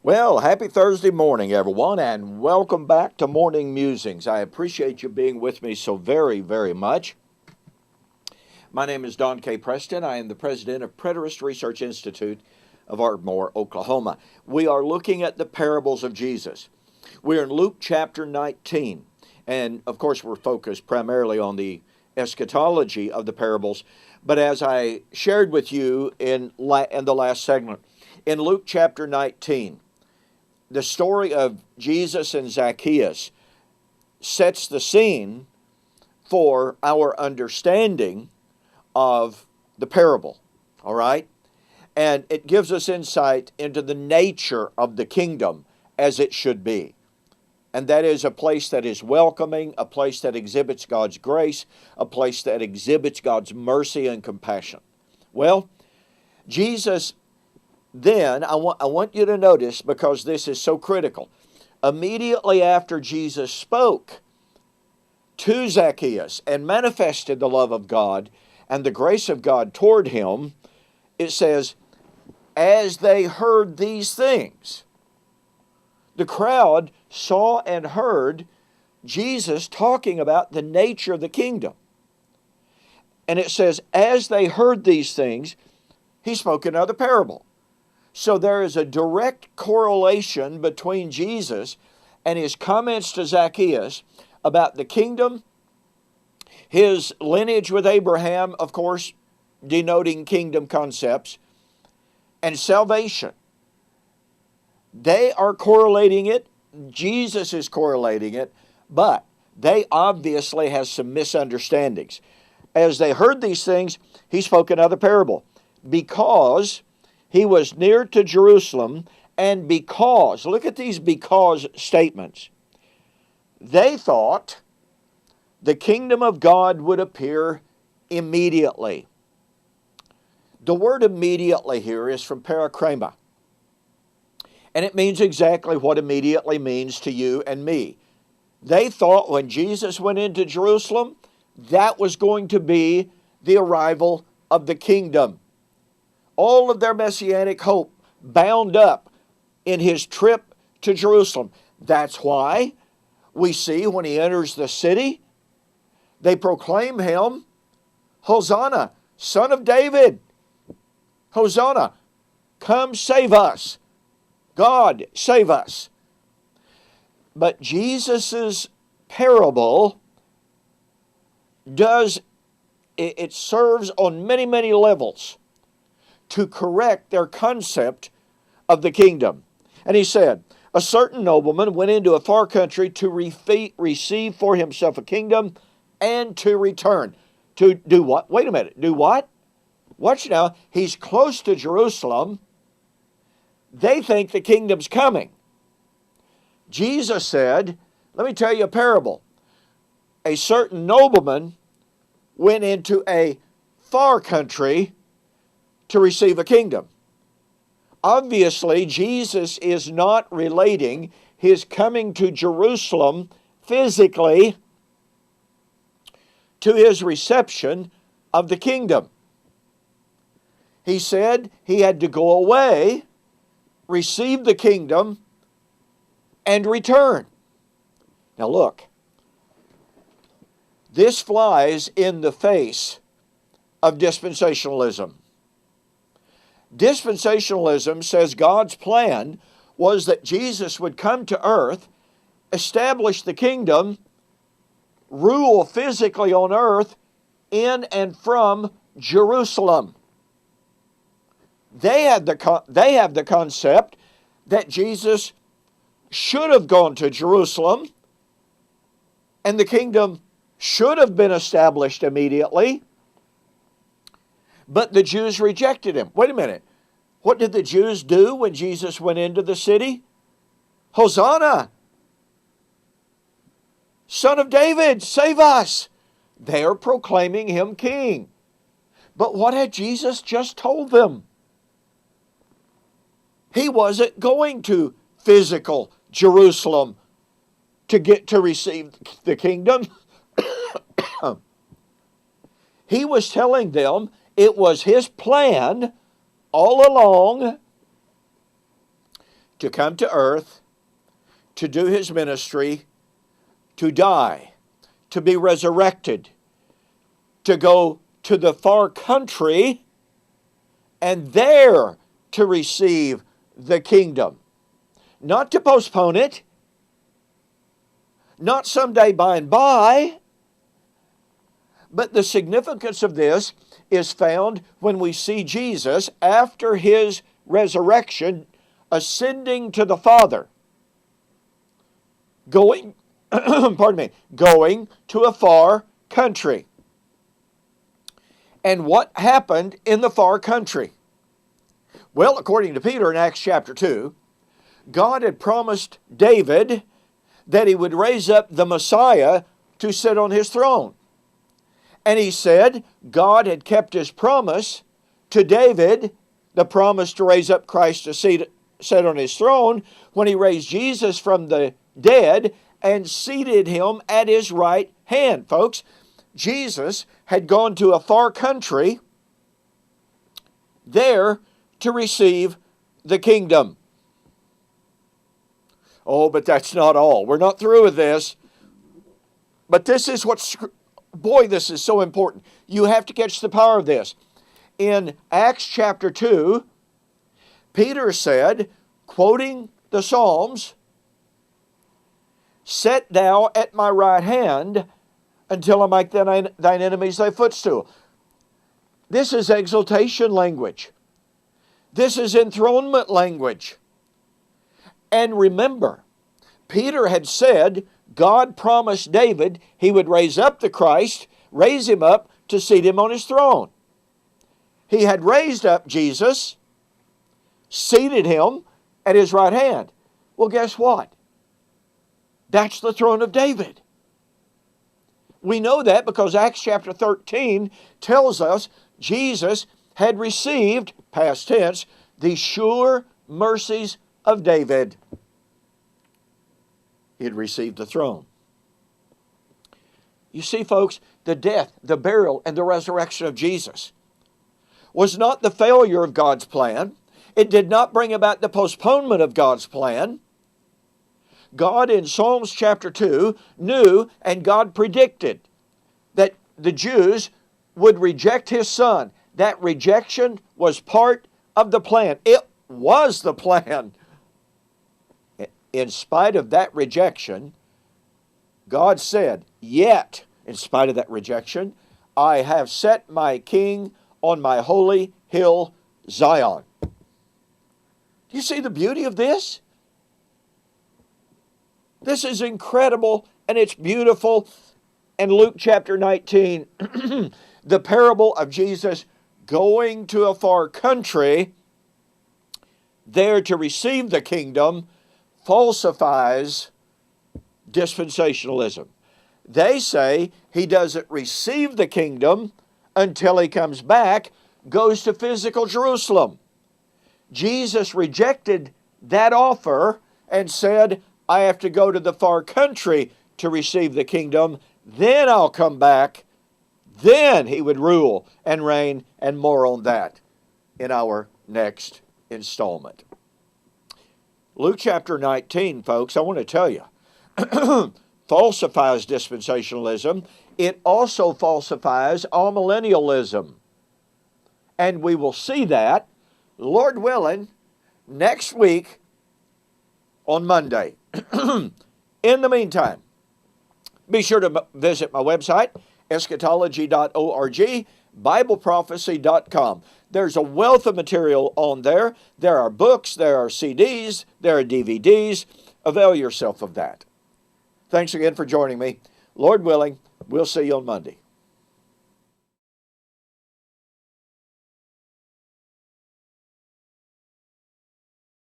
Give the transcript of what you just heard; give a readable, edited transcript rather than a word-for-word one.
Well, happy Thursday morning, everyone, and welcome back to Morning Musings. I appreciate you being with me so very, very much. My name is Don K. Preston. I am the president of Preterist Research Institute of Ardmore, Oklahoma. We are looking at the parables of Jesus. We're in Luke chapter 19, and of course we're focused primarily on the eschatology of the parables. But as I shared with you in the last segment, in Luke chapter 19, the story of Jesus and Zacchaeus sets the scene for our understanding of the parable, all right? And it gives us insight into the nature of the kingdom as it should be. And that is a place that is welcoming, a place that exhibits God's grace, a place that exhibits God's mercy and compassion. Well, Jesus then, I want you to notice, because this is so critical, immediately after Jesus spoke to Zacchaeus and manifested the love of God and the grace of God toward him, it says, as they heard these things, the crowd saw and heard Jesus talking about the nature of the kingdom. And it says, as they heard these things, he spoke another parable. So there is a direct correlation between Jesus and his comments to Zacchaeus about the kingdom, his lineage with Abraham, of course, denoting kingdom concepts, and salvation. They are correlating it. Jesus is correlating it, but they obviously have some misunderstandings. As they heard these things, he spoke another parable. Because he was near to Jerusalem, and because, look at these because statements. They thought the kingdom of God would appear immediately. The word immediately here is from parakrama. And it means exactly what immediately means to you and me. They thought when Jesus went into Jerusalem, that was going to be the arrival of the kingdom. All of their messianic hope bound up in his trip to Jerusalem. That's why we see when he enters the city, they proclaim him, Hosanna, Son of David. Hosanna, come save us. God, save us. But Jesus' parable it serves on many, many levels to correct their concept of the kingdom. And he said, a certain nobleman went into a far country to receive for himself a kingdom and to return. To do what? Wait a minute. Do what? Watch now. He's close to Jerusalem. They think the kingdom's coming. Jesus said, let me tell you a parable. A certain nobleman went into a far country to receive a kingdom. Obviously, Jesus is not relating his coming to Jerusalem physically to his reception of the kingdom. He said he had to go away, receive the kingdom, and return. Now look, this flies in the face of dispensationalism. Dispensationalism says God's plan was that Jesus would come to earth, establish the kingdom, rule physically on earth in and from Jerusalem. They have the concept that Jesus should have gone to Jerusalem and the kingdom should have been established immediately. But the Jews rejected him. Wait a minute. What did the Jews do when Jesus went into the city? Hosanna! Son of David, save us! They are proclaiming him king. But what had Jesus just told them? He wasn't going to physical Jerusalem to receive the kingdom. He was telling them it was his plan all along to come to earth, to do his ministry, to die, to be resurrected, to go to the far country, and there to receive the kingdom. Not to postpone it, not someday by and by, but the significance of this is found when we see Jesus, after his resurrection, ascending to the Father, going to a far country. And what happened in the far country? Well, according to Peter in Acts chapter 2, God had promised David that he would raise up the Messiah to sit on his throne. And he said God had kept his promise to David, the promise to raise up Christ to sit on his throne, when he raised Jesus from the dead and seated him at his right hand. Folks, Jesus had gone to a far country there to receive the kingdom. Oh, but that's not all. We're not through with this. But this is this is so important. You have to catch the power of this. In Acts chapter 2, Peter said, quoting the Psalms, "Set thou at my right hand until I make thine enemies thy footstool." This is exaltation language. This is enthronement language. And remember, Peter had said God promised David he would raise up the Christ, raise him up to seat him on his throne. He had raised up Jesus, seated him at his right hand. Well, guess what? That's the throne of David. We know that because Acts chapter 13 tells us Jesus had received, past tense, the sure mercies of David. He had received the throne. You see, folks, the death, the burial, and the resurrection of Jesus was not the failure of God's plan. It did not bring about the postponement of God's plan. God in Psalms chapter 2 knew, and God predicted, that the Jews would reject his Son. That rejection was part of the plan. It was the plan. In spite of that rejection, God said, "Yet, in spite of that rejection, I have set my king on my holy hill, Zion." Do you see the beauty of this? This is incredible, and it's beautiful. And Luke chapter 19, the parable of Jesus going to a far country there to receive the kingdom, falsifies dispensationalism. They say he doesn't receive the kingdom until he comes back, goes to physical Jerusalem. Jesus rejected that offer and said, "I have to go to the far country to receive the kingdom, then I'll come back." Then he would rule and reign, and more on that in our next installment. Luke chapter 19, folks, I want to tell you, falsifies dispensationalism. It also falsifies amillennialism. And we will see that, Lord willing, next week on Monday. In the meantime, be sure to visit my website, eschatology.org, BibleProphecy.com. There's a wealth of material on there. There are books, there are CDs, there are DVDs. Avail yourself of that. Thanks again for joining me. Lord willing, we'll see you on Monday.